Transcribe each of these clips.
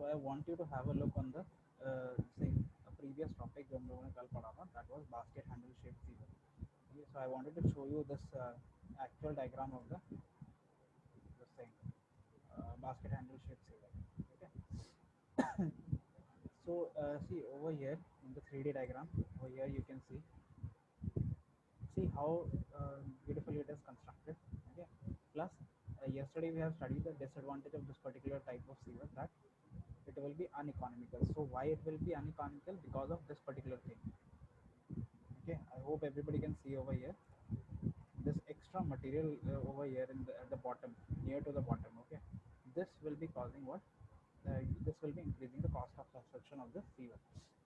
So I want you to have a look on the same a previous topic जो हम लोगों ने कल पढ़ा था, that was basket handle shaped sealer. Okay, so I wanted to show you this actual diagram of the same basket handle shaped sealer. Okay, so see over here in the 3D diagram, over here you can see how beautifully it is constructed. Okay, plus yesterday we have studied the disadvantage of this particular type of sealer, that it will be uneconomical. So why it will be uneconomical? Because of this particular thing. Okay, I hope everybody can see over here this extra material over here in at the bottom, near to the bottom. Okay, this will be causing what? This will be increasing the cost of construction of the sewer.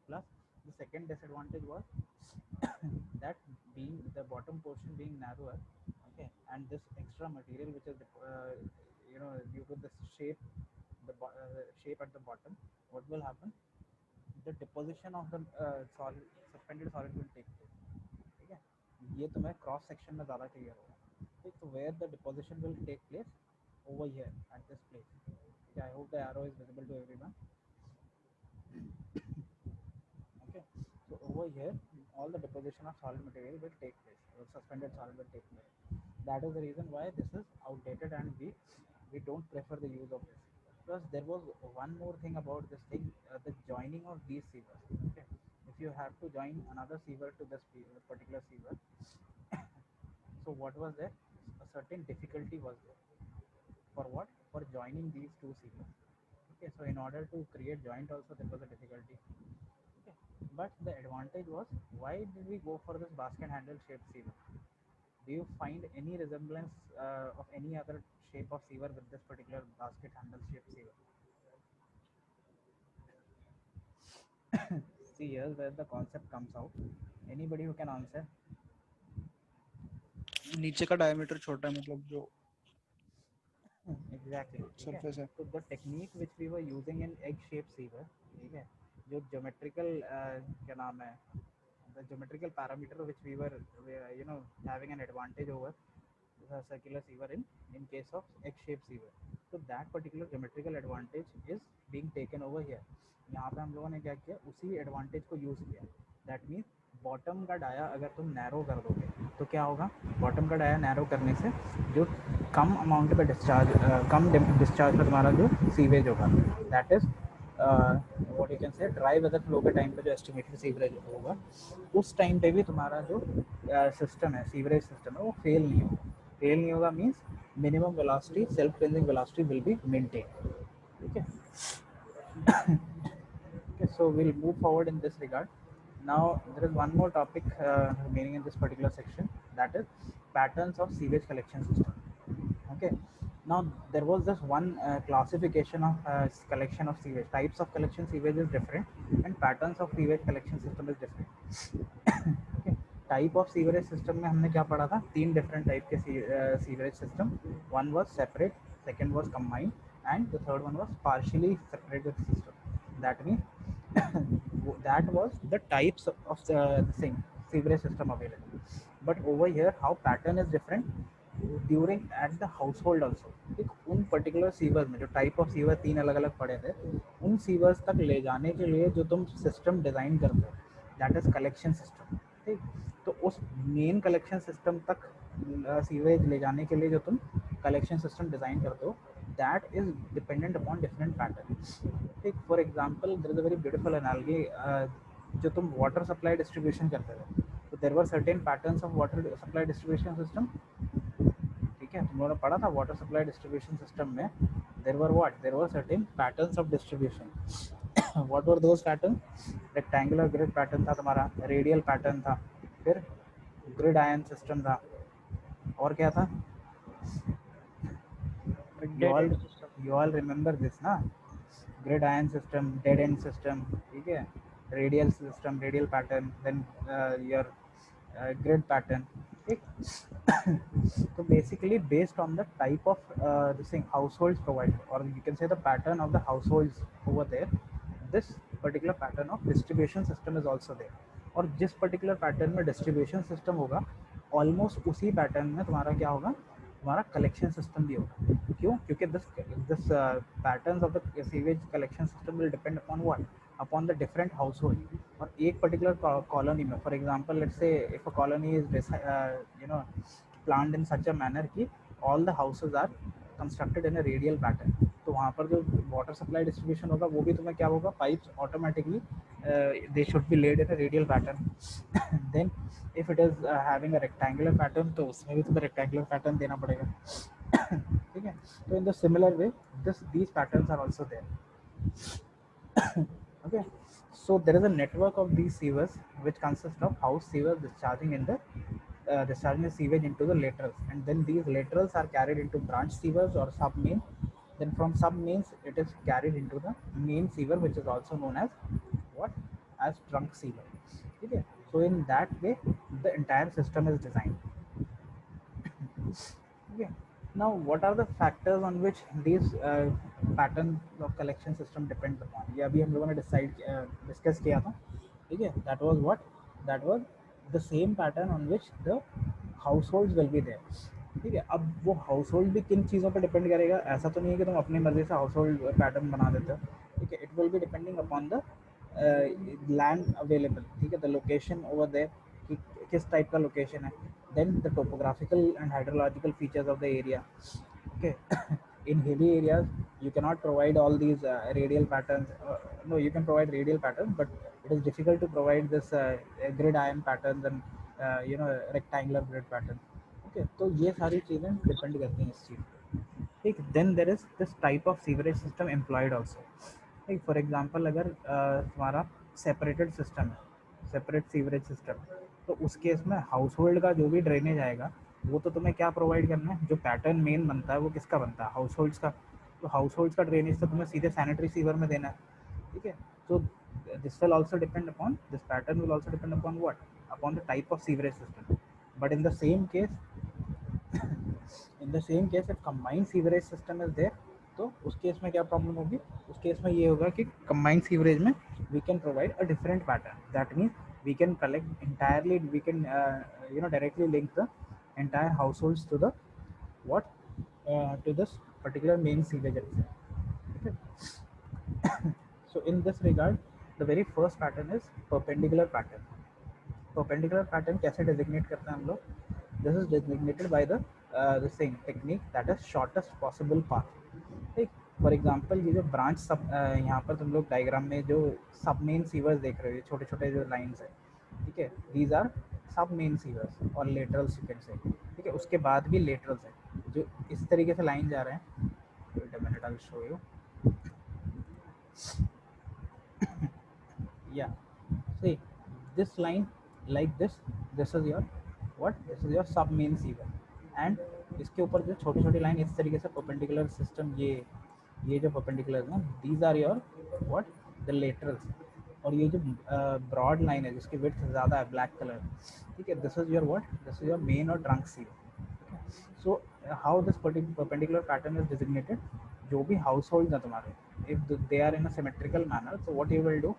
Plus the second disadvantage was that being the bottom portion being narrower. Okay, and this extra material which is due to this shape, shape at the bottom, what will happen? The deposition of the solid, suspended solid will take place. ठीक है, ये तुम्हें cross section में ज़्यादा clear होगा. ठीक, तो where the deposition will take place over here at this place. Okay, I hope the arrow is visible to everyone. Okay, so over here all the deposition of solid material will take place, or suspended solid will take place. That is the reason why this is outdated and we don't prefer the use of this. Plus there was one more thing about this thing, the joining of these sievers. Okay, if you have to join another siever to this particular siever, so what was there? A certain difficulty was there. For what? For joining these two sievers. Okay, so in order to create joint also there was a difficulty. Okay, but the advantage was, why did we go for this basket handle shaped siever? Do you find any resemblance of any other shape of siever with this particular basket handle shaped siever? See, here's where the concept comes out. Anybody who can answer? नीचे का diameter छोटा है, मतलब जो Exactly. Surface है. So the technique which we were using in egg shaped seaver, ठीक है, जो geometrical क्या नाम है, the geometrical parameter which we were having an advantage over the circular seaver in case of egg shaped seaver. So that particular geometrical advantage is being taken over here. यहाँ पे हम लोगों ने क्या किया, उसी एडवांटेज को यूज़ किया. दैट मीन्स बॉटम का डाया अगर तुम नैरो कर दोगे तो क्या होगा, बॉटम का डाया नैरो करने से जो कम अमाउंट पे डिस्चार्ज, कम डिस्चार्ज पर तुम्हारा जो सीवेज होगा, that is what you can say dry weather flow के टाइम पे जो एस्टिमेटेड सीवरेज होगा, उस टाइम पे भी तुम्हारा जो सिस्टम है, सीवरेज सिस्टम है, वो फेल नहीं होगा. फेल नहीं होगा means minimum velocity, self cleansing velocity will be maintain. ठीक है. Okay, so we'll move forward in this regard. Now there is one more topic remaining in this particular section, that is patterns of sewage collection system. Okay. Now there was just one classification of collection of sewage. Types of collection sewage is different, and patterns of sewage collection system is different. Okay. Type of sewerage system में हमने क्या पढ़ा था? तीन different type के sewerage system. One was separate, second was combined, and the third one was partially separated system. That means that was the types of the same sewerage system available. But over here, how pattern is different during at the house hold also. ठीक, उन particular sewers में जो type of sewer तीन अलग अलग पड़े थे, उन सीवर्स तक ले जाने के लिए जो तुम सिस्टम डिज़ाइन करते हो, दैट इज़ कलेक्शन सिस्टम. ठीक, तो उस मेन कलेक्शन सिस्टम तक सीवेज ले जाने के लिए जो तुम कलेक्शन सिस्टम डिज़ाइन करते हो, that is dependent upon different pattern. ठीक, for example there is a very beautiful analogy. जो तुम वाटर सप्लाई डिस्ट्रीब्यूशन करते थे, तो there were certain patterns of water supply distribution system. ठीक है, तुम लोगों ने पढ़ा था वाटर सप्लाई डिस्ट्रीब्यूशन सिस्टम में there were certain patterns of distribution. What were those pattern? Rectangular grid pattern था तुम्हारा, रेडियल पैटर्न था, फिर ग्रिड आयन सिस्टम था, और क्या था? यू ऑल रिमेंबर दिस ना? Grid iron system, dead end system. ठीक है, radial system, radial pattern, then your grid pattern. ठीक. So basically based on the type of this thing households provided, or you can say the pattern of the households over there, this particular pattern of distribution system is also there. और जिस particular pattern में distribution system होगा, almost उसी pattern में तुम्हारा क्या होगा, तुम्हारा कलेक्शन सिस्टम भी होगा। क्यों? क्योंकि this patterns of the sewage collection system will depend upon what, upon the different house hold. और एक पर्टिकुलर कॉलोनी में, for example let's say if a colony is you know planned in such a manner कि all the houses are constructed in a radial pattern, तो वहाँ पर जो water supply distribution होगा वो भी तुम्हें क्या होगा, pipes automatically they should be laid in a radial pattern. Then if it is having a rectangular pattern तो उसमें भी तुम्हें रेक्टेंगुलर पैटर्न देना पड़ेगा। ठीक है, तो in the similar way this these patterns are also there. Okay, so there is a network of these sewers which consist of house sewers discharging the sewage into the laterals, and then these laterals are carried into branch sewers or sub main. Then from sub mains it is carried into the main sewer, which is also known as what, as trunk sewer. Okay, so in that way the entire system is designed. Okay. Now, what are the factors on which these patterns of collection system depend upon? ये अभी हम लोगों ने discuss किया था, ठीक है? That was what? That was the same pattern on which the households will be there. ठीक है, अब वो हाउस होल्ड भी किन चीज़ों पर डिपेंड करेगा, ऐसा तो नहीं है कि तुम अपनी मर्जी से हाउस होल्ड पैटर्न बना देते हो। ठीक है, it will be depending upon the land available, ठीक है, द लोकेशन ओवर देयर कि किस टाइप का लोकेशन है, then the topographical and hydrological features of the area. Okay. In hilly areas you cannot provide all these radial patterns, no, you can provide radial patterns, but it is difficult to provide this grid iron patterns and rectangular grid patterns. Okay, तो ये सारी चीज़ें depend करती हैं इस चीज़ पे। ठीक, then there is this type of sewerage system employed also. ठीक, फॉर एग्जाम्पल अगर तुम्हारा सेपरेटेड सिस्टम है, सेपरेट सीवरेज सिस्टम, तो उस केस में हाउस होल्ड का जो भी ड्रेनेज आएगा वो तो तुम्हें क्या प्रोवाइड करना है, जो पैटर्न मेन बनता है वो किसका बनता है, हाउस होल्ड्स का। तो हाउस होल्ड्स का ड्रेनेज तो तुम्हें सीधे सैनिटरी सीवर में देना है। ठीक है, तो this will also depend upon, this pattern will also depend upon what, upon the type of sewerage system. But in the same case in the same case if combined sewerage system is there, तो उस case में क्या problem होगी, उस case में ये होगा कि कंबाइंड सीवरेज में we can provide a different pattern, that means we can collect entirely, we can directly link the entire households to the what, to this particular main sewage itself. Okay. So in this regard the very first pattern is perpendicular pattern. Perpendicular pattern कैसे designate करते हैं हम लोग, this is designated by the same technique that is shortest possible path. ठीक, for example ये जो branch सब यहाँ पर तुम लोग डायग्राम में जो सब मेन सीवर्स देख रहे हो, छोटे छोटे जो लाइंस है, ठीक है, दीज आर सब मेन सीवर्स और लेटरल्स यू कैन से। ठीक है, उसके बाद भी लेटरल्स है जो इस तरीके से लाइन जा रहे हैं। Wait a minute, I will show you. Yeah, see this line like this is your what, this is your sub main sewer, and इसके ऊपर जो छोटी छोटी लाइन इस तरीके से परपेंडिकुलर सिस्टम, ये जो परपेंडिकुलर है, these are your what, the laterals. और ये जो ब्रॉड लाइन है जिसकी विड्थ ज़्यादा है, ब्लैक कलर, ठीक है, this is your what, this is your main और trunk sewer. So how this perpendicular pattern is designated, जो भी हाउस होल्ड है तुम्हारे, if they are in a symmetrical manner, so what you will do,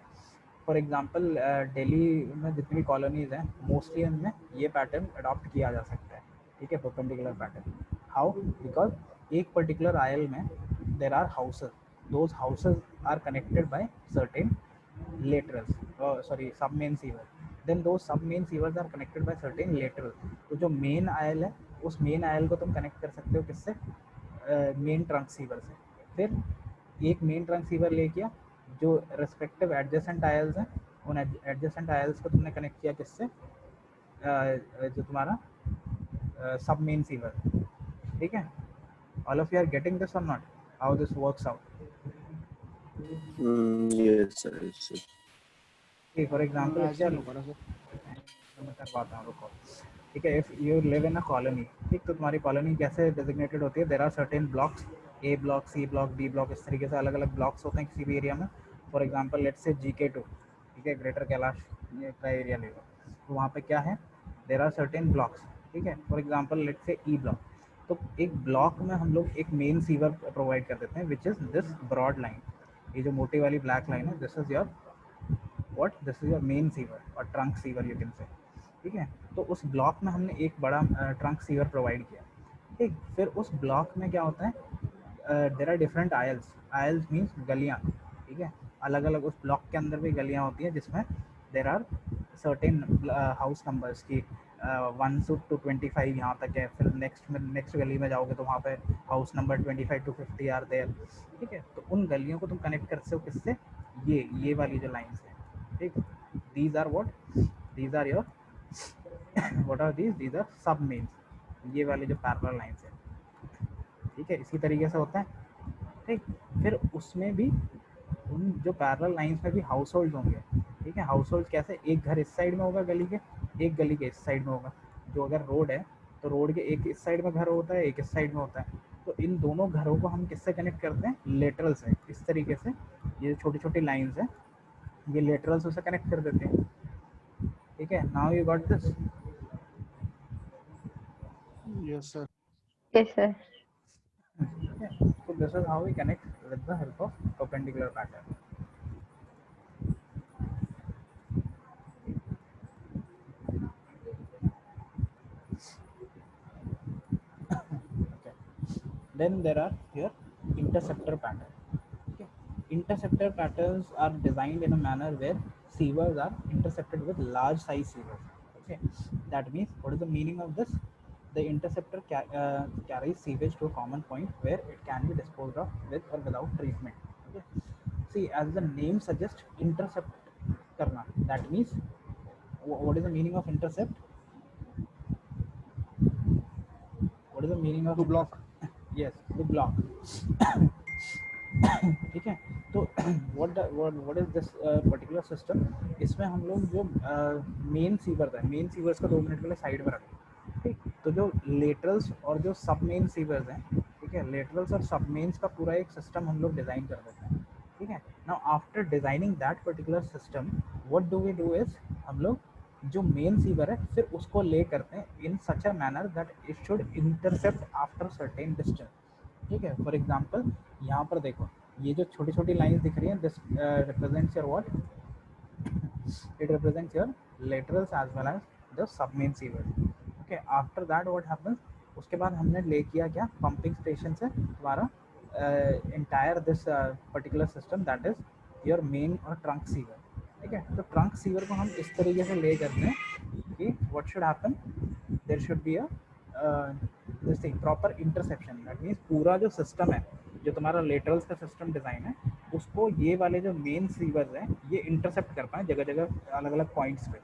for example Delhi में जितनी भी colonies हैं mostly उनमें ये पैटर्न अडॉप्ट किया जा सकता है। ठीक है, परपेंडिकुलर पैटर्न। हाउ, बिकॉज एक पर्टिकुलर आयल में there are houses, those houses are connected by certain laterals, sorry, sub main sewer, then those sub main sewers are connected by certain lateral। तो जो मेन आयल है उस main oil को तुम connect कर सकते हो किससे, मेन ट्रंक सीवर से। फिर एक मेन ट्रंक सीवर ले किया, जो रेस्पेक्टिव एडजेसेंट आयल्स हैं उन एडजेसेंट आयल्स को तुमने कनेक्ट किया किससे, जो तुम्हारा सब मेन सीवर। ठीक है, all of you are getting this or not, how this works out? Yes, sir. Yes, sir. For example मैं करवाता हूँ, रुको। ठीक है, if you live in a colony, ठीक, तो तुम्हारी कॉलोनी कैसे डेजिग्नेटेड होती है, there are certain blocks, A block, C block, B block, इस तरीके से अलग अलग ब्लॉक्स होते हैं किसी भी एरिया में। For example let's say GK2, ठीक है, ग्रेटर कैलाश का एरिया ले लो, तो वहाँ पे क्या है, देर आर सर्टेन ब्लॉक्स। ठीक है, for example let's say E block, तो एक ब्लॉक में हम लोग एक मेन सीवर प्रोवाइड कर देते हैं which is this broad line, ये जो मोटी वाली ब्लैक लाइन है, this is your what, this is your main sewer और trunk sewer you can say. ठीक है, तो उस ब्लॉक में हमने एक बड़ा ट्रंक सीवर प्रोवाइड किया। ठीक, फिर उस ब्लॉक में क्या होता है, there are different aisles, aisles means गलियाँ, ठीक है, अलग अलग उस ब्लॉक के अंदर भी गलियाँ होती हैं जिसमें there are certain house numbers की 1 to 25 यहाँ तक है, फिर नेक्स्ट गली में जाओगे तो वहाँ पे house number 25 to 50 are there, ठीक है। तो उन गलियों को तुम कनेक्ट कर सकते हो किससे, ये वाली जो लाइन्स है, ठीक, these are what, these are your what are these are sub mains, ये वाले जो पैरेलल लाइन्स है, ठीक है, इसी तरीके से होता है, ठीक। फिर उसमें भी उन जो पैरेलल लाइंस में भी हाउस होल्ड होंगे, ठीक है, हाउस होल्ड कैसे, एक घर इस साइड में होगा गली के, एक गली के इस साइड में होगा, जो अगर रोड है तो रोड के एक इस साइड में घर होता है, एक इस साइड में होता है, तो इन दोनों घरों को हम किससे कनेक्ट करते हैं, लेटरल से, इस तरीके से ये छोटी छोटी लाइन्स है, ये लेटरल से कनेक्ट कर देते हैं, ठीक है। Now you got this, Yes, sir. Yes, sir. so this is how we connect with the help of perpendicular pattern. Okay. Then there are here interceptor pattern. Okay. Interceptor patterns are designed in a manner where sievers are intercepted with large size sievers. Okay. That means what is the meaning of this? The interceptor carries sewage to a common point where it can be disposed of with or without treatment. Okay. See, as the name suggests, intercept karna. That means what is the meaning of intercept? What is the meaning of To block. intercept? Yes, to block. ठीक है, तो what is this particular system, इसमें हम लोग जो main sewers है, main sewers को 2 minute के लिए साइड में रखें, ठीक, तो जो लेटरल्स और जो सब मेन सीवर्स हैं, ठीक है, लेटरल्स और सब मेन्स का पूरा एक सिस्टम हम लोग डिज़ाइन कर देते हैं, ठीक है। Now after designing that particular system, what do we do is, हम लोग जो मेन सीवर है फिर उसको ले करते हैं in such a manner that it should intercept after certain distance, ठीक है। फॉर एग्जांपल यहाँ पर देखो, ये जो छोटी छोटी लाइंस दिख रही हैं, this represents your what, it represents your laterals as well as the submain sievers. Okay, after that what happens, उसके बाद हमने ले किया क्या, पंपिंग स्टेशन से तुम्हारा entire this particular system, that is your main और ट्रंक सीवर, ठीक है। तो ट्रंक सीवर को हम इस तरीके से ले करते हैं कि what should happen, there should be a this thing proper interception, that means पूरा जो सिस्टम है, जो तुम्हारा लेटरल्स का सिस्टम डिज़ाइन है, उसको ये वाले जो मेन सीवर्स हैं ये इंटरसेप्ट कर पाए जगह जगह अलग अलग पॉइंट्स पे,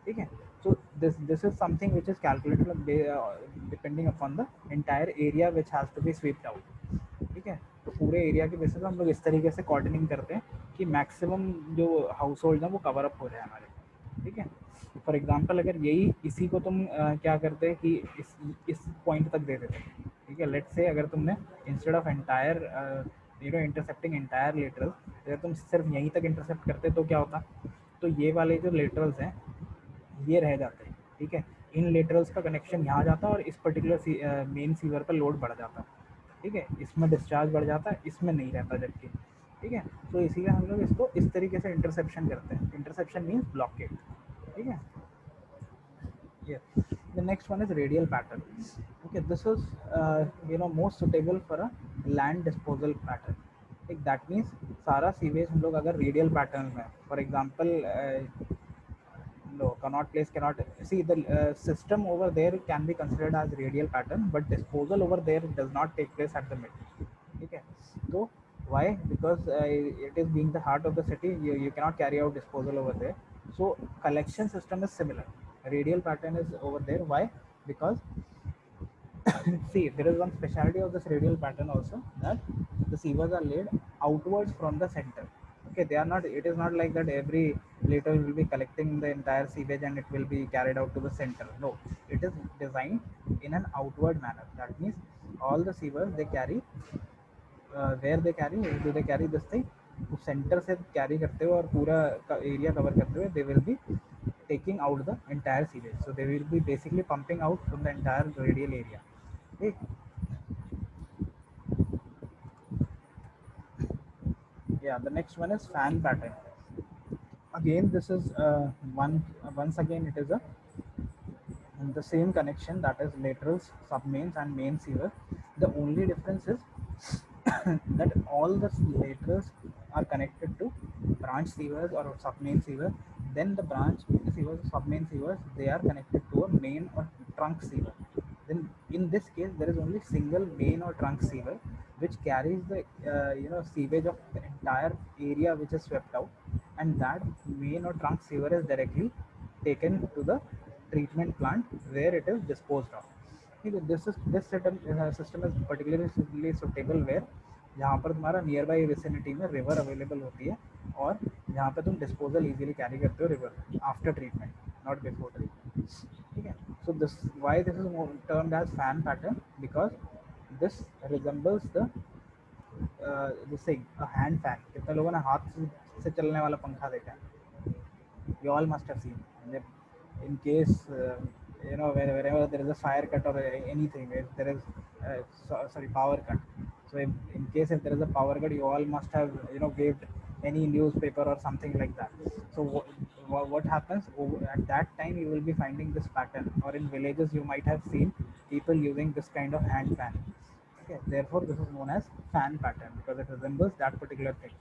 ठीक है। So this is something which is calculated depending upon the entire area which has to be swept out, ठीक है। तो पूरे एरिया के बेसिस पे हम लोग इस तरीके से कोऑर्डिनेट करते हैं कि मैक्सिमम जो हाउस होल्ड हैं वो कवर अप हो जाए हमारे, ठीक है। फॉर एग्जांपल अगर यही इसी को तुम क्या करते हैं कि इस पॉइंट तक दे देते, ठीक है। लेट्स से अगर तुमने instead of entire intercepting entire lateral, अगर तुम सिर्फ यहीं तक इंटरसेप्ट करते तो क्या होता, तो ये वाले जो लेटरल्स हैं ये रह जाते हैं, ठीक है। इन लेटरल्स का कनेक्शन यहाँ जाता है और इस पर्टिकुलर मेन सीवर पर लोड बढ़ जाता है, ठीक है, इसमें डिस्चार्ज बढ़ जाता है, इसमें नहीं रहता जबकि, ठीक है। तो इसीलिए हम लोग इसको इस तरीके से इंटरसेप्शन करते हैं, इंटरसेप्शन मीन्स ब्लॉकेज, ठीक है। Yeah. The next one is radial pattern. Okay, this is most suitable for a land disposal pattern. Like that means सारा सीवेज हम लोग अगर रेडियल पैटर्न में, for example no cannot place cannot see the system over there can be considered as radial pattern, but disposal over there does not take place at the mid, okay. So why, because it is being the heart of the city, you cannot carry out disposal over there, so collection system is similar, radial pattern is over there. Why? Because see, there is one specialty of this radial pattern also, that the sievers are laid outwards from the center. Okay, they are not. It is not like that every later will be collecting the entire sewage and it will be carried out to the center. No, it is designed in an outward manner. That means all the sievers they carry, where they carry, do they carry this thing? Centre से carry करते हुए और पूरा area cover करते हुए, they will be taking out the entire sewage. So they will be basically pumping out from the entire radial area. Okay. Yeah, the next one is fan pattern. Again, this is once again it is a the same connection, that is laterals, submains and main sewer. The only difference is that all the laterals are connected to branch sewers or submain sewer. Then the branch sewers, submain sewers, they are connected to a main or trunk sewer. Then in this case, there is only single main or trunk sewer which carries the sewage of the entire area which is swept out, and that main or trunk sewer is directly taken to the treatment plant where it is disposed of. This system is particularly suitable where जहाँ पर तुम्हारा near by vicinity में river available होती है और जहाँ पे तुम डिस्पोजल इजीली कैरी करते हो river after treatment, not before treatment. ठीक है. So this why this is termed as fan pattern, because this resembles the this thing, a hand fan. कितने लोगों ने हाथ से चलने वाला पंखा देखा है? You all must have seen. In case wherever there is a fire cut or anything, if there is power cut. So in case if there is a power cut, you all must have gave any newspaper or something like that. So what happens at that time, you will be finding this pattern, or in villages you might have seen people using this kind of hand fan. Okay, therefore this is known as fan pattern because it resembles that particular thing.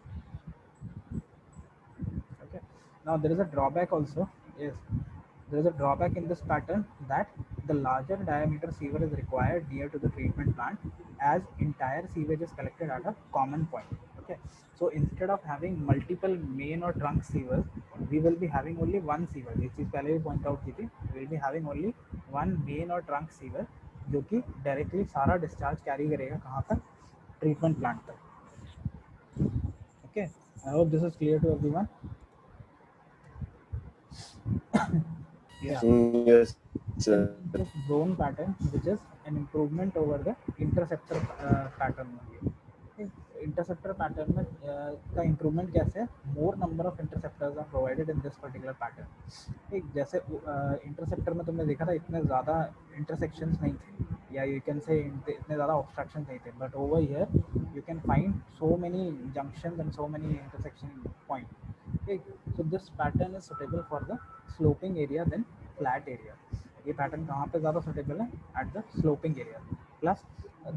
Okay. Now there is a drawback also. Yes, there is a drawback in this pattern that the larger diameter sewer is required near to the treatment plant, as entire sewage is collected at a common point. Okay. So instead of having multiple main or trunk sewers, we will be having only one sewer. ये चीज़ पहले भी point out की थी. We will be having only one main or trunk sewer जो कि directly सारा discharge carry करेगा कहाँ तक? Treatment plant तक. Okay. I hope this is clear to everyone. Yes. Yes, Then sir. this zone pattern, which is an improvement over the interceptor pattern. Okay. Interceptor pattern में का improvement कैसे है? More number of interceptors are provided in this particular pattern. ठीक, जैसे interceptor में तुमने देखा था इतने ज़्यादा intersections नहीं थे, या you can say इतने ज़्यादा obstructions नहीं थे, but over here you can find so many junctions and so many intersection points. Okay. So this pattern is suitable for the sloping area than flat area. ये pattern कहाँ पे ज़्यादा suitable है? At the sloping area. Plus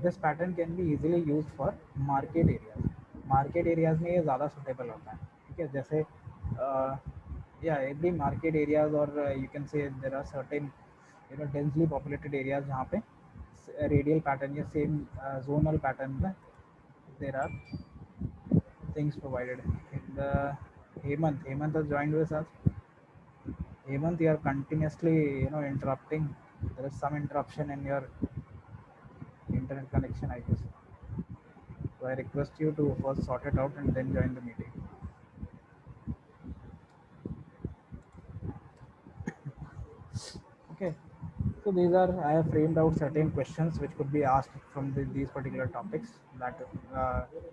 this pattern can be easily use for market areas. Market areas में ये ज़्यादा suitable होता है. ठीक है. जैसे या एवरी मार्केट एरियाज और you can say there are certain densely populated areas जहाँ पे रेडियल पैटर्न या सेम जोनल पैटर्न में there are things provided. In the Hemant has joined with us. Hemant, you are continuously interrupting. There is some interruption in your internet connection, I guess. So I request you to first sort it out and then join the meeting. Okay. So these are, I have framed out certain questions which could be asked from these particular topics that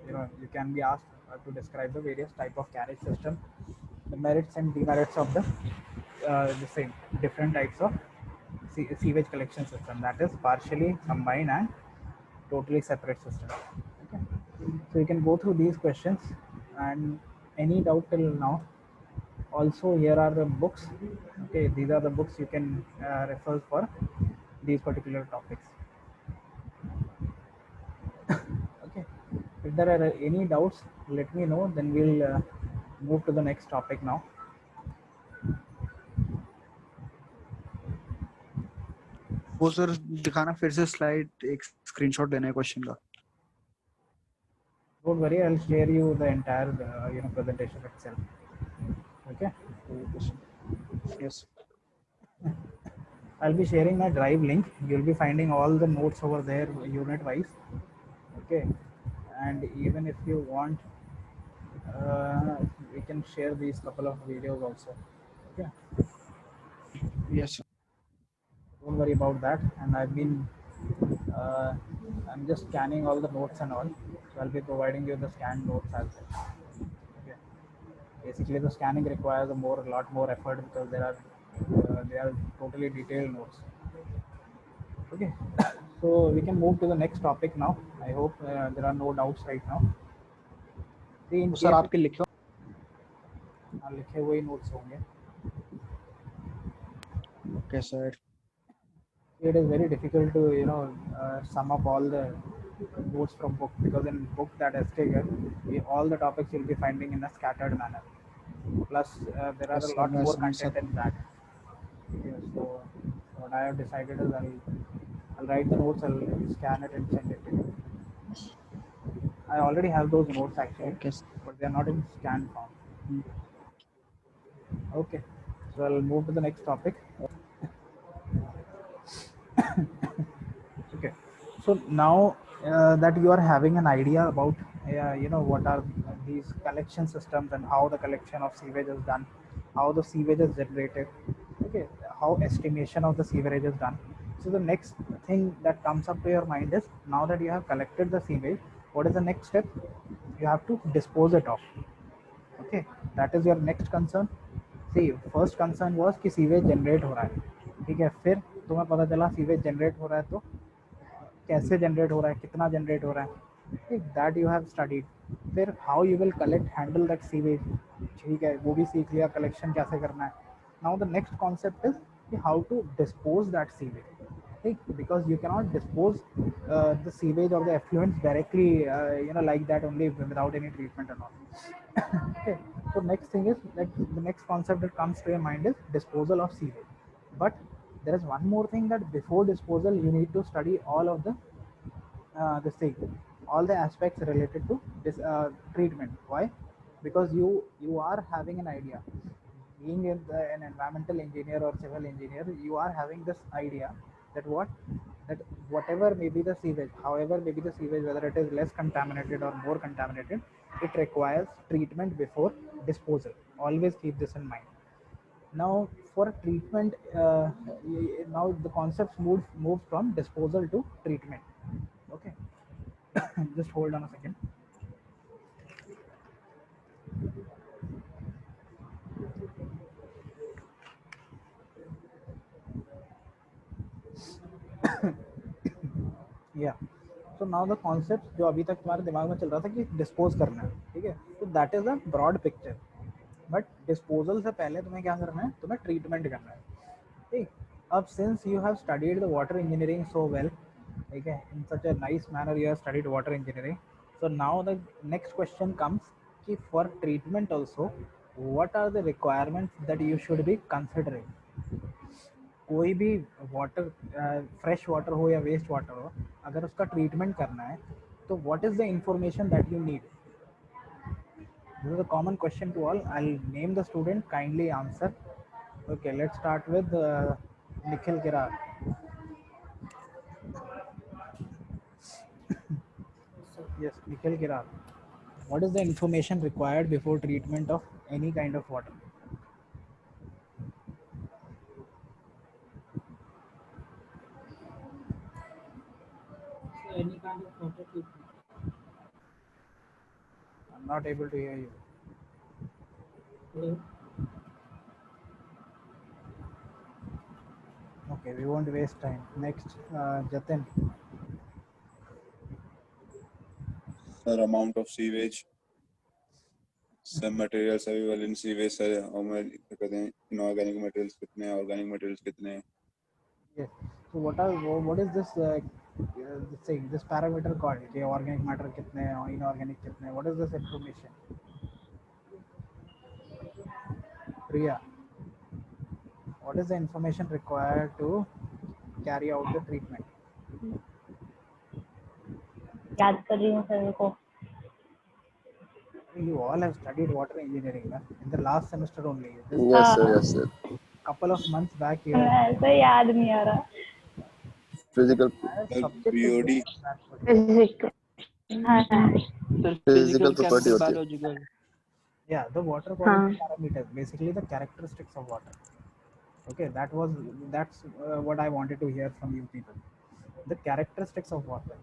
you can be asked to describe the various type of carriage system, the merits and demerits of the same different types of sewage collection system, that is partially combined and totally separate system. Okay. So you can go through these questions, and any doubt till now. Also, here are the books. Okay, these are the books you can refer for these particular topics. Okay, if there are any doubts, let me know. Then we'll move to the next topic now. वो sir दिखाना फिर से slide, एक screenshot देना है question का. Don't worry, I'll share you the entire presentation itself. Okay. Yes. I'll be sharing my drive link. You'll be finding all the notes over there unit wise. Okay. And even if you want, we can share these couple of videos also. Okay. Yes. Don't worry about that. And I'm just scanning all the notes and all. So I'll be providing you the scanned notes as well. Okay. Basically, the scanning requires a lot more effort because they are totally detailed notes. Okay. So we can move to the next topic now. I hope there are no doubts right now. Sir आपके लिखे लिखे हुए notes होंगे. Okay, sir. it is very difficult to sum up all the notes from book, because in book that essay all the topics you'll be finding in a scattered manner. Plus there are Yes, a sir. lot more Yes, yes, sir. content in that. Yeah, so what I have decided is I'll write the notes, I'll scan it and send it to you. I already have those notes actually, Okay, sir. but they are not in scanned form. Mm. Okay, so I'll move to the next topic. Okay, so now that you are having an idea about what are these collection systems and how the collection of sewage is done, how the sewage is generated, okay, how estimation of the sewerage is done. So the next thing that comes up to your mind is, now that you have collected the sewage, what is the next step? You have to dispose it of. Okay, that is your next concern. See, first concern was कि sewage generate हो रहा है, ठीक है, फिर तुम्हें पता चला सीवेज जनरेट हो रहा है, तो कैसे जनरेट हो रहा है, कितना जनरेट हो रहा है, ठीक, दैट यू हैव स्टडीड. फिर how you will collect handle that sewage, ठीक है, वो भी सीख लिया, कलेक्शन कैसे करना है. Now the next concept is कि how to dispose that sewage, ठीक, because you cannot dispose the sewage or the effluents directly, like that only, without any treatment and all. Okay, so next thing is, like, the next concept that comes to your mind is disposal of sewage. But there is one more thing, that before disposal you need to study all of the this thing, all the aspects related to this treatment. Why? Because you are having an idea, being an environmental engineer or civil engineer, you are having this idea that that whatever may be the sewage, however may be the sewage, whether it is less contaminated or more contaminated, it requires treatment before disposal. Always keep this in mind. Now for treatment, now the concepts move from disposal to treatment. Okay. Just hold on a second. या, सो now the concept जो अभी तक तुम्हारे दिमाग में चल रहा था कि डिस्पोज करना है, ठीक है, तो that is a broad picture. But disposal से पहले तुम्हें क्या करना है, तुम्हें ट्रीटमेंट करना है, ठीक. अब since you have studied the water engineering so well, ठीक है, in such a nice manner you have studied water engineering, so now the next question comes कि for treatment also what are the requirements that you should be considering. कोई भी water, fresh water हो या waste water हो, अगर उसका treatment करना है, तो what is the information that you need. This is a common question to all. I will name the student, kindly answer. Okay, let's start with Nikhil Kirar. Yes, Nikhil Kirar. What is the information required before treatment of any kind of water? Any kind of water treatment. I'm not able to hear you. Hello? Okay, we won't waste time. Next, Jatin. Sir, amount of sewage, some materials available in sewage, sir, how much कहते हैं inorganic materials कितने हैं, organic materials कितने हैं. Yes. So what is this this thing, this parameter called? कि organic matter कितने हैं और inorganic कितने हैं? What is this information? Priya, what is the information required to carry out the treatment? याद कर रही हूँ सर को. You all have studied water engineering, na? In the last semester only. This Yes, sir. Yes, sir. couple of months back you have. ऐसा याद नहीं आ रहा. Physical, Subject POD. Physical. हाँ. Sir, Physical property chemical, होती है. biological. Yeah, the water quality parameters, basically the characteristics of water. Okay, that's what I wanted to hear from you people. The characteristics of water.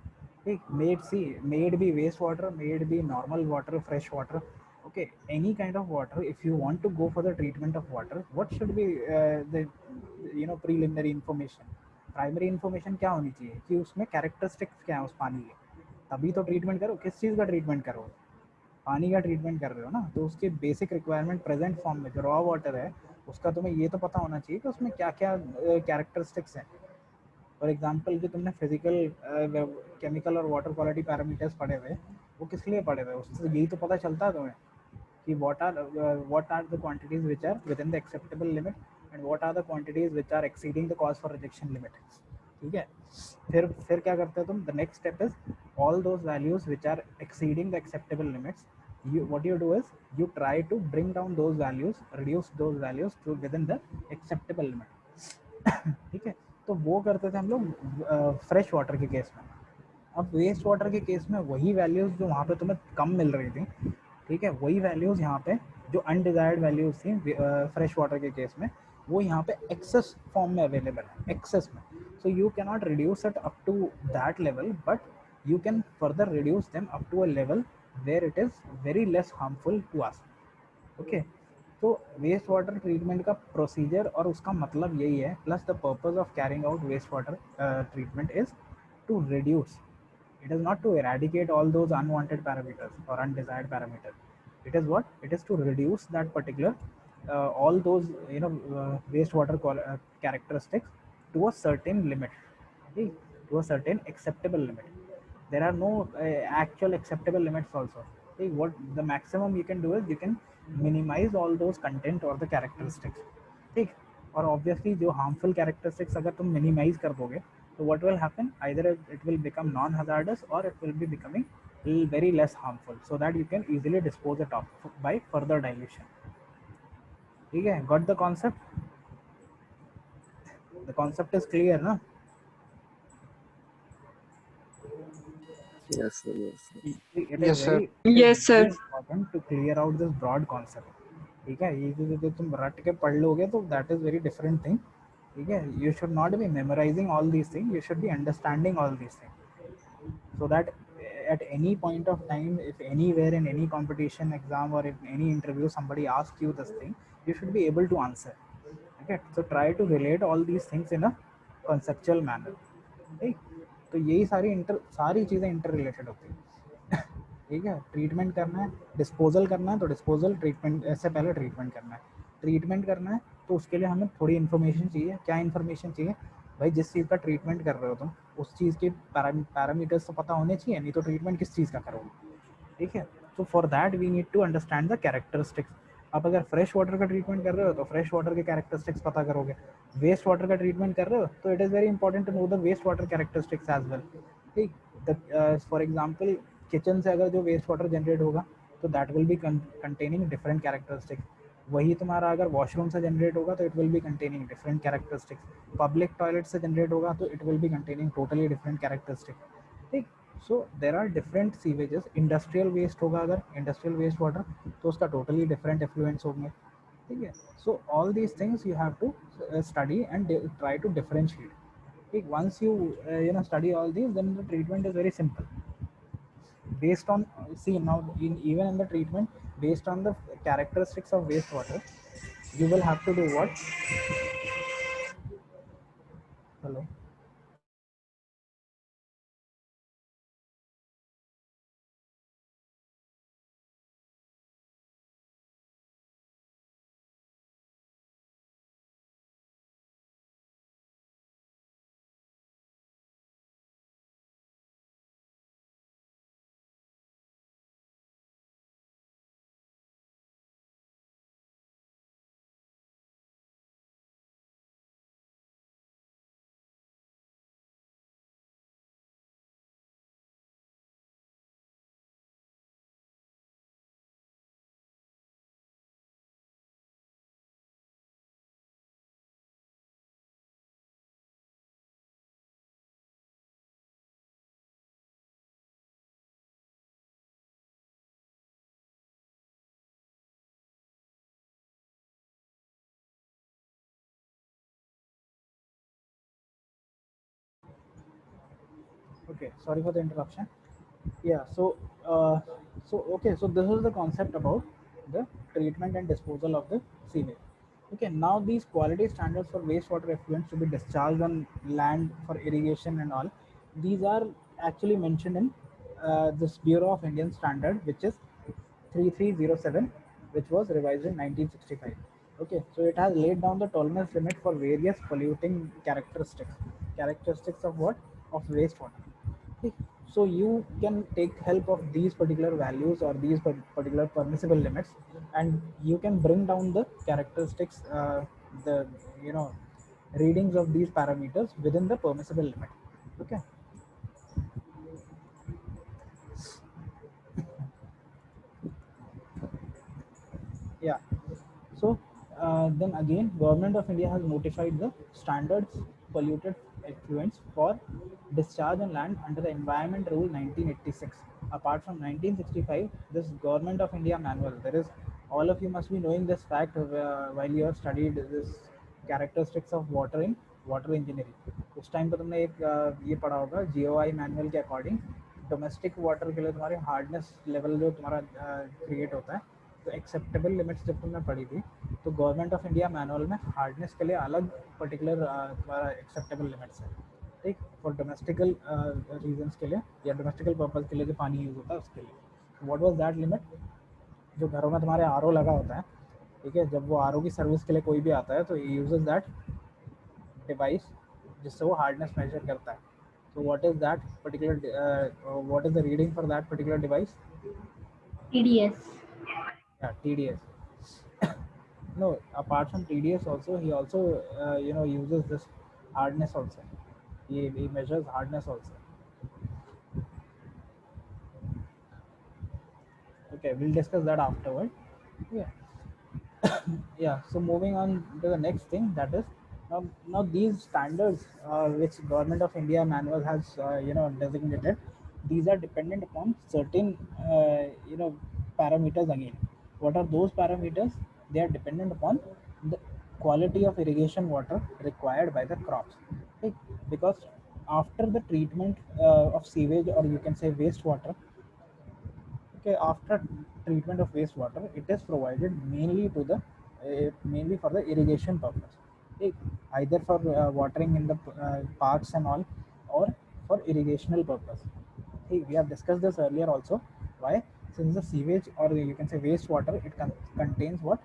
Okay, may it be wastewater, may it be normal water, fresh water. Okay, any kind of water. If you want to go for the treatment of water, what should be the preliminary information? Primary information क्या होनी चाहिए कि उसमें characteristics क्या है उस पानी के, तभी तो ट्रीटमेंट करो. किस चीज़ का ट्रीटमेंट करो, पानी का ट्रीटमेंट कर रहे हो ना, तो उसके बेसिक रिक्वायरमेंट प्रेजेंट फॉर्म में जो रॉ वाटर है उसका तुम्हें ये तो पता होना चाहिए कि उसमें क्या क्या कैरेक्टरिस्टिक्स हैं. फॉर एग्जांपल जो तुमने फिजिकल केमिकल और वाटर क्वालिटी पैरामीटर्स पढ़े हुए, वो किस लिए पढ़े हुए? उससे यही तो पता चलता है तुम्हें कि what are the quantities which are within the acceptable limit and what are the quantities which are exceeding the cause for rejection limit. ठीक है, फिर क्या करते हो तुम? The next step is all those values which are exceeding the acceptable limits, you what you do is you try to bring down those values, reduce those values to within the acceptable limit. ठीक है, तो वो करते थे हम लोग fresh water के case में। अब वेस्ट वाटर के केस में वही वैल्यूज जो वहाँ पे तुम्हें कम मिल रही थी, ठीक है, वही वैल्यूज यहाँ पे जो अनडिजायर्ड वैल्यूज थी फ्रेश वाटर के केस में, वो यहाँ पे एक्सेस फॉर्म में अवेलेबल है, एक्सेस में। So you can not reduce it up to that level, but you can further reduce them up to a level where it is very less harmful to us. Okay, तो waste water treatment का procedure और उसका मतलब यही है, plus the purpose of carrying out waste water treatment is to reduce, it is not to eradicate all those unwanted parameters or undesired parameters. It is what? It is to reduce that particular all those wastewater characteristics to a certain limit, okay? To a certain acceptable limit. There are no actual acceptable limits also. Okay? What the maximum you can do is you can minimize all those content or the characteristics. ठीक, और obviously जो harmful characteristics अगर तुम minimise कर दोगे, तो what will happen? Either it will become non hazardous or it will be becoming very less harmful, so that you can easily dispose it of by further dilution. ठीक है, got the concept? The concept is clear ना? Yes, sir. Yes, sir. It Yes, is sir. Yes, sir. very important to clear out this broad concept. ठीक है, ये जो तुम रट के पढ़ लोगे तो that is very different thing. ठीक है, you should not be memorizing all these things, you should be understanding all these things, so that at any point of time, if anywhere in any competition exam or in any interview somebody asks you this thing, you should be able to answer. Okay, so try to relate all these things in a conceptual manner. ठीक, तो यही सारी चीज़ें inter related होती हैं। ठीक है, treatment करना है, डिस्पोजल करना है, तो डिस्पोजल ट्रीटमेंट ऐसे पहले ट्रीटमेंट करना है। ट्रीटमेंट करना है तो उसके लिए हमें थोड़ी इन्फॉर्मेशन चाहिए। क्या इन्फॉर्मेशन चाहिए भाई? जिस चीज़ का ट्रीटमेंट कर रहे हो तुम, उस चीज़ के पैरामीटर्स तो पता होने चाहिए, नहीं तो ट्रीटमेंट किस चीज़ का करोगे? ठीक है, तो for that we need to understand the characteristics. आप अगर फ्रेश वाटर का ट्रीटमेंट कर रहे हो तो फ्रेश वाटर के कैरेक्टरिस्टिक्स पता करोगे। वेस्ट वाटर का ट्रीटमेंट कर रहे हो तो it is very important to know the waste water characteristics as well. ठीक, फॉर एग्जाम्पल किचन से अगर जो वेस्ट वाटर जनरेट होगा तो that will be containing different characteristics. वही तुम्हारा अगर वॉशरूम से जनरेट होगा तो it will be containing different characteristics. Public toilet से जनरेट होगा तो it will be containing totally different characteristics. ठीक, so there are different sewages. Industrial waste होगा, अगर इंडस्ट्रियल वेस्ट वाटर, तो उसका टोटली डिफरेंट एफ्लुएंट्स होंगे। ठीक है, so all these things you have to study and try to differentiate. ठीक, once you study all these, then the treatment is very simple based on, see now, even in the treatment based on the characteristics of wastewater, you will have to do what? Hello? Okay, sorry for the interruption. Yeah, okay, so this is the concept about the treatment and disposal of the sewage. Okay, now these quality standards for wastewater effluents to be discharged on land for irrigation and all, these are actually mentioned in this Bureau of Indian Standard, which is 3307, which was revised in 1965. Okay, so it has laid down the tolerance limit for various polluting characteristics. characteristics of what? Of wastewater. Okay. So you can take help of these particular values or these particular permissible limits, and you can bring down the characteristics, the you know readings of these parameters within the permissible limit. Okay. Yeah. So then again, Government of India has notified the standards polluted effluents for discharge on land under the Environment Rule 1986. Apart from 1965, this Government of India manual, there is, all of you must be knowing this fact while you have studied this characteristics of water in water engineering. उस time पर तुमने एक ये पढ़ा होगा GOI manual के according domestic water के लिए तुम्हारे हार्डनेस लेवल जो तुम्हारा क्रिएट होता है, तो एक्सेप्टेबल लिमिट्स जब तुमने पढ़ी थी तो गवर्नमेंट ऑफ इंडिया मैनुअल में हार्डनेस के लिए अलग पर्टिकुलर तुम्हारा एक्सेप्टेबल लिमिट्स है, ठीक, फॉर डोमेस्टिकल रीजंस के लिए या डोमेस्टिकल पर्पज के लिए जो पानी यूज़ होता है उसके लिए। What was that limit? जो घरों में तुम्हारे आर लगा होता है, ठीक है, जब वो आर की सर्विस के लिए कोई भी आता है तो यूजेस दैट डिवाइस जिससे वो हार्डनेस मेजर करता है। So what is that particular? What is the reading for that particular device? TDS. Yeah, TDS. No, apart from TDS, also he also uses this hardness also. He measures hardness also. Okay, we'll discuss that afterward. Yeah. Yeah, so moving on to the next thing, that is now these standards which Government of India manual has designated, these are dependent upon certain parameters again. What are those parameters? They are dependent upon the quality of irrigation water required by the crops, okay? Because after the treatment of sewage, or you can say wastewater, okay, after treatment of wastewater, it is provided mainly to the mainly for the irrigation purpose, okay? Either for watering in the parks and all, or for irrigational purpose. Hey, we have discussed this earlier also. Why? Since the sewage, or you can say wastewater, it contains what?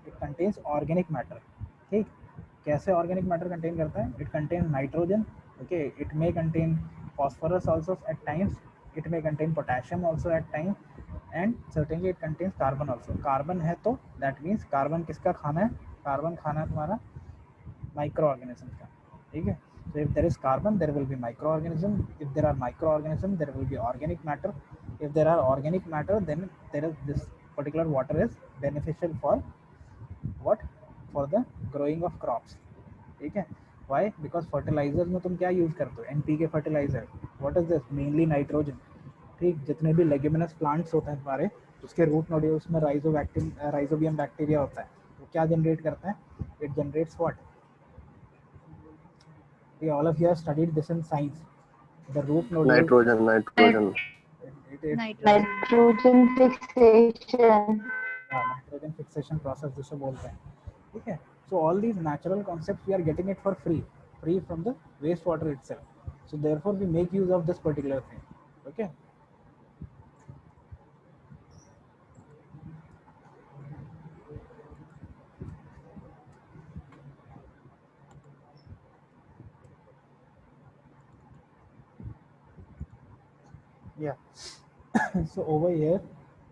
It contains organic matter, ठीक, कैसे organic matter contain करता है? It contain nitrogen, okay, it may contain phosphorus also at times, it may contain potassium also at times, and certainly it contains carbon also. Carbon है तो that means carbon किसका खाना है? Carbon खाना है तुम्हारा माइक्रो ऑर्गेनिज्म का, ठीक है। So if there is carbon, there will be microorganism. If there are microorganisms, there will be organic matter. If there are organic matter, then there is this particular water is beneficial for what? For the growing of crops, ठीक है। Why? Because fertilizers में तुम क्या use करते हो? NPK fertiliser. What is this? Mainly nitrogen, ठीक। जितने भी लेग्यूमिनस प्लांट्स होते हैं तुम्हारे, उसके रूट नोड्यूल्स में राइजोबियम बैक्टीरिया होता है, वो क्या जनरेट करता है? It generates what? All of you have studied this in science. The root nodule, Nitrogen. it Nitrogen fixation. nitrogen fixation process जिसे बोलते हैं, ठीक है। So all these natural concepts we are getting it for free from the wastewater itself. So therefore we make use of this particular thing, okay. Yeah. So over here,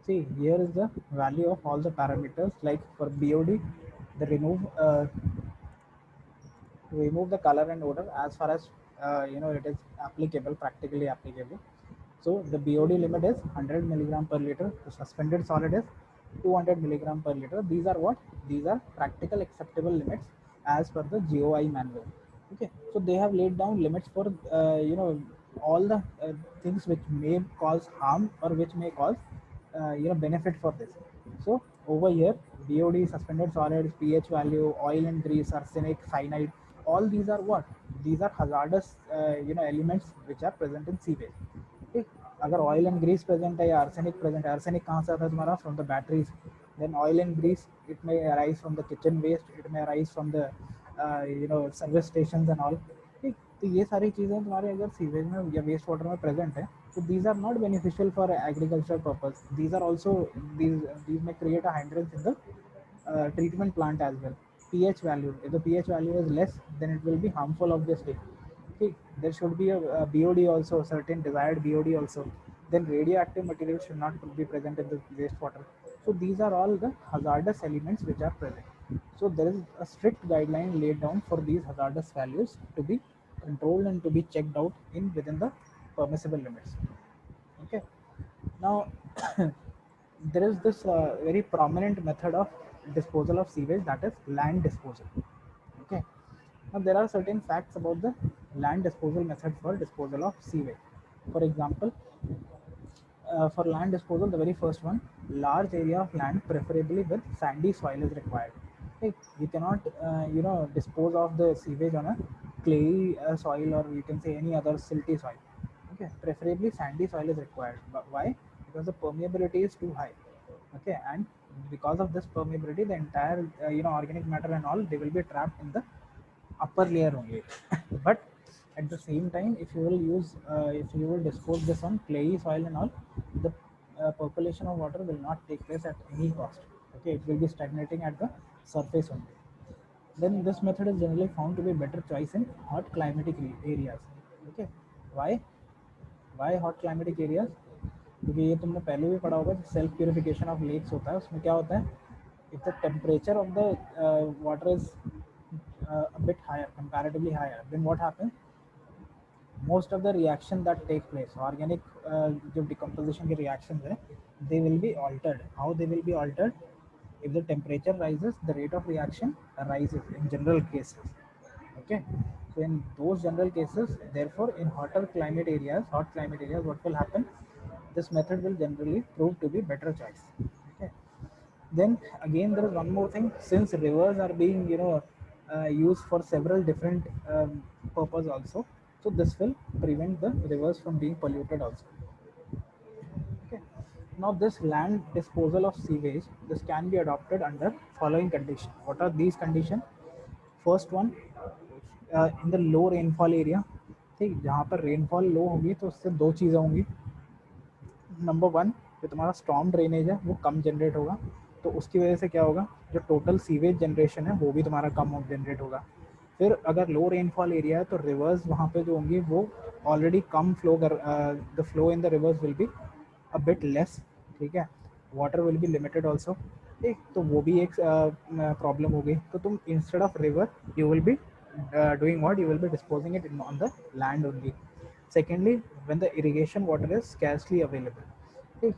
see, here is the value of all the parameters. Like for BOD, the remove the color and odor as far as it is applicable, practically applicable. So the BOD limit is 100 milligram per liter. The suspended solid is 200 milligram per liter. These are what? These are practical acceptable limits as per the GOI manual. Okay, so they have laid down limits for all the things which may cause harm or which may cause benefit for this. So over here, BOD, suspended solids, pH value, oil and grease, arsenic, cyanide, all these are what? These are hazardous elements which are present in sewage, ठीक। अगर oil and Greece present है या arsenic present है, arsenic कहाँ से आता है तुम्हारा? From the batteries. Then oil and grease, it may arise from the kitchen waste, it may arise from the service stations and all, ठीक। तो ये सारी चीज़ें तुम्हारे अगर सीवेज में या वेस्ट वाटर में प्रेजेंट है, तो these are not beneficial for agriculture purpose. These are also these may create a hindrance in the treatment plant as well. pH value, if the pH value is less, then it will be harmful obviously, okay। there should be a BOD also, certain desired BOD also. Then radioactive material should not be present in the wastewater. So these are all the hazardous elements which are present. So there is a strict guideline laid down for these hazardous values to be controlled and to be checked out in within the permissible limits. Okay. Now there is this very prominent method of disposal of sewage, that is land disposal. Okay. Now there are certain facts about the land disposal method for disposal of sewage. For example, for land disposal, the very first one, large area of land, preferably with sandy soil, is required. Okay. You cannot, dispose of the sewage on a clayey soil, or you can say any other silty soil. Okay, preferably sandy soil is required. But why? Because the permeability is too high. Okay, and because of this permeability, the entire organic matter and all, they will be trapped in the upper layer only. But at the same time, if you will dispose this on clayey soil and all, the percolation of water will not take place at any cost. Okay, it will be stagnating at the surface only. Then this method is generally found to be better choice in hot climatic areas. Okay, why hot climatic areas? क्योंकि ये तुमने पहले भी पढ़ा होगा, self purification of lakes होता है, उसमें क्या होता है, if the temperature of the water is a bit higher, comparatively higher, then what happens? Most of the reaction that take place, organic जो decomposition के reactions है, they will be altered. How they will be altered? If the temperature rises, the rate of reaction rises in general cases. Okay, so in those general cases, therefore, in hot climate areas, what will happen? This method will generally prove to be better choice. Okay. Then again, there is one more thing. Since rivers are being used for several different purpose also, so this will prevent the rivers from being polluted also. Okay. Now this land disposal of sewage, this can be adopted under following conditions. What are these conditions? First one, in the low rainfall area. ठीक, जहाँ पर rainfall लो होगी तो उससे दो चीज़ें होंगी. Number one, जो तुम्हारा स्टॉर्म ड्रेनेज है वो कम जनरेट होगा, तो उसकी वजह से क्या होगा, जो टोटल सीवेज जनरेशन है वो भी तुम्हारा कम जनरेट होगा. फिर अगर लो रेनफॉल एरिया है तो रिवर्स वहाँ पे जो होंगी वो ऑलरेडी कम फ्लो कर, the flow in the reverse will be a bit less. ठीक है, water will be limited also. ठीक, तो वो भी एक प्रॉब्लम हो गई. तो तुम instead of river you will be doing what, you will be disposing it on the land only. Secondly, when the irrigation water is scarcely available. ठीक,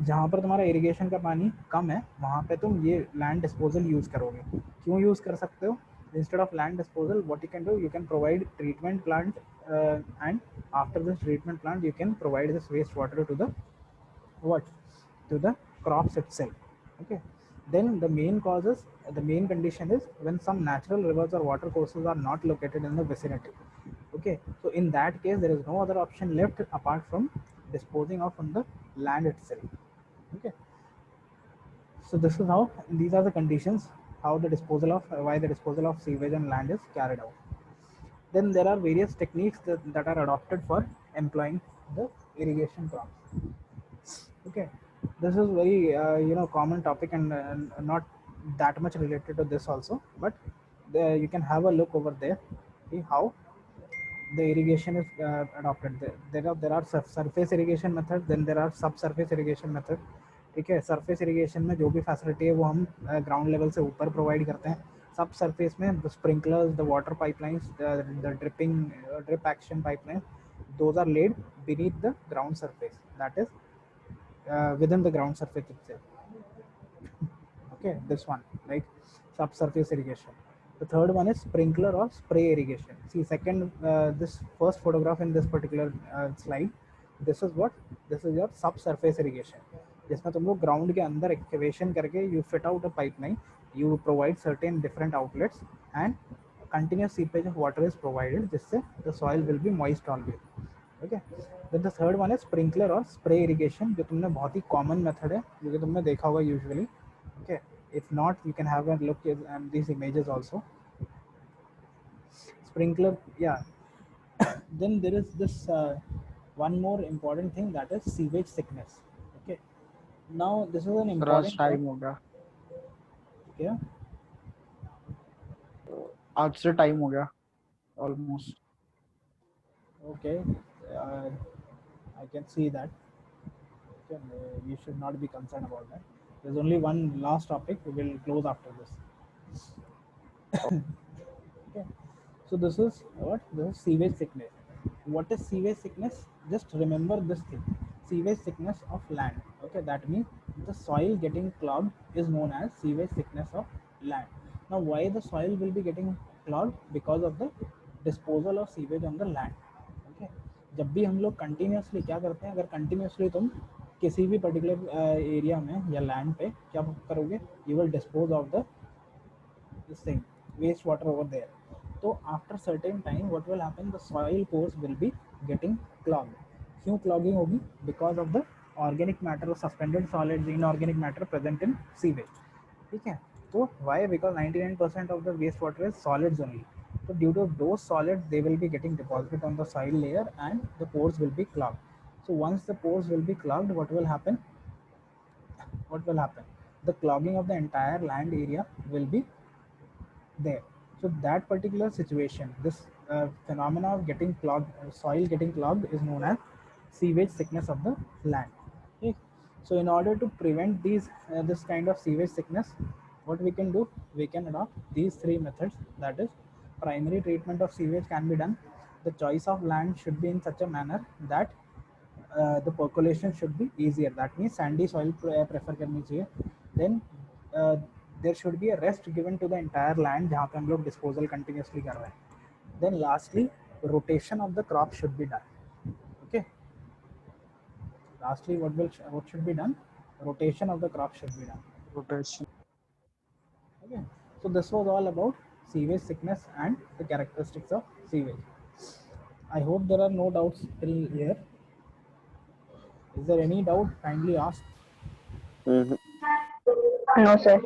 जहाँ पर तुम्हारा इरिगेशन का पानी कम है वहाँ पे तुम ये लैंड डिस्पोजल यूज़ करोगे. क्यों यूज़ कर सकते हो? Instead of land disposal, what you can do, you can provide treatment plant, and after this treatment plant you can provide this wastewater to the what, to the crops itself. Okay, then the main condition is when some natural rivers or water courses are not located in the vicinity. Okay, so in that case there is no other option left apart from disposing of on the land itself. Okay, so this is how, these are the conditions how the disposal of, why the disposal of sewage and land is carried out. Then there are various techniques that are adopted for employing the irrigation crops. Okay, this is very common topic, and not that much related to this also, but you can have a look over there, see how the irrigation is adopted. There are surface irrigation method, then there are subsurface irrigation method. ठीक है, surface irrigation में जो भी facility है वो हम ground level से ऊपर प्रोवाइड करते हैं. सब सरफेस में the sprinklers, the water pipelines, the drip action pipeline, those are laid beneath the ground surface, that is within the ground surface itself. Okay, this one, like subsurface irrigation. The third one is sprinkler or spray irrigation. See, second, this first photograph in this particular slide, this is what, this is your subsurface irrigation, जिसमें तुम लोग ground के अंदर activation करके you fit out a pipeline, you provide certain different outlets, and continuous seepage of water is provided, जिससे the soil will be moist always. Okay, then the third one is sprinkler or spray irrigation, जो तुमने बहुत ही common method है, जो कि तुमने देखा होगा usually. Okay, if not, you can have a look at these images also. Sprinkler, yeah. Then there is this one more important thing, that is sewage thickness. Okay, now this is an important time हो गया. क्या? आज से time हो गया almost. Okay, uh, I can see that. Okay, you should not be concerned about that. There's only one last topic. We will close after this. Okay. So this is what? This is sewage sickness. What is sewage sickness? Just remember this thing. Sewage sickness of land. Okay, that means the soil getting clogged is known as sewage sickness of land. Now, why the soil will be getting clogged? Because of the disposal of sewage on the land. Okay. जब भी हम लोग continuously क्या करते हैं, अगर continuously तुम किसी भी पर्टिकुलर एरिया में या लैंड पे क्या करोगे, you will dispose of the this thing wastewater over there. So after certain time what will happen, the soil pores will be getting clogged. क्यों clogging होगी? Because of the organic matter or suspended solids, inorganic matter present in sewage. ठीक है, तो why? Because 99% of the wastewater is solids only. So due to those solids they will be getting deposited on the soil layer and the pores will be clogged. So once the pores will be clogged, what will happen? What will happen? The clogging of the entire land area will be there. So that particular situation, this phenomena of getting clogged, soil getting clogged, is known as sewage sickness of the land. Okay. So in order to prevent these this kind of sewage sickness, what we can do, we can adopt these three methods. That is, primary treatment of sewage can be done. The choice of land should be in such a manner that the percolation should be easier. That means sandy soil prefer करनी चाहिए. Then there should be a rest given to the entire land जहाँ पे हम लोग disposal continuously कर रहे हैं. Then lastly, rotation of the crop should be done. Okay. Lastly, what should be done? Rotation of the crop should be done. Rotation. Okay. So this was all about sewage sickness and the characteristics of sewage. I hope there are no doubts till here. Is there any doubt? Kindly ask. Mhm. No, sir.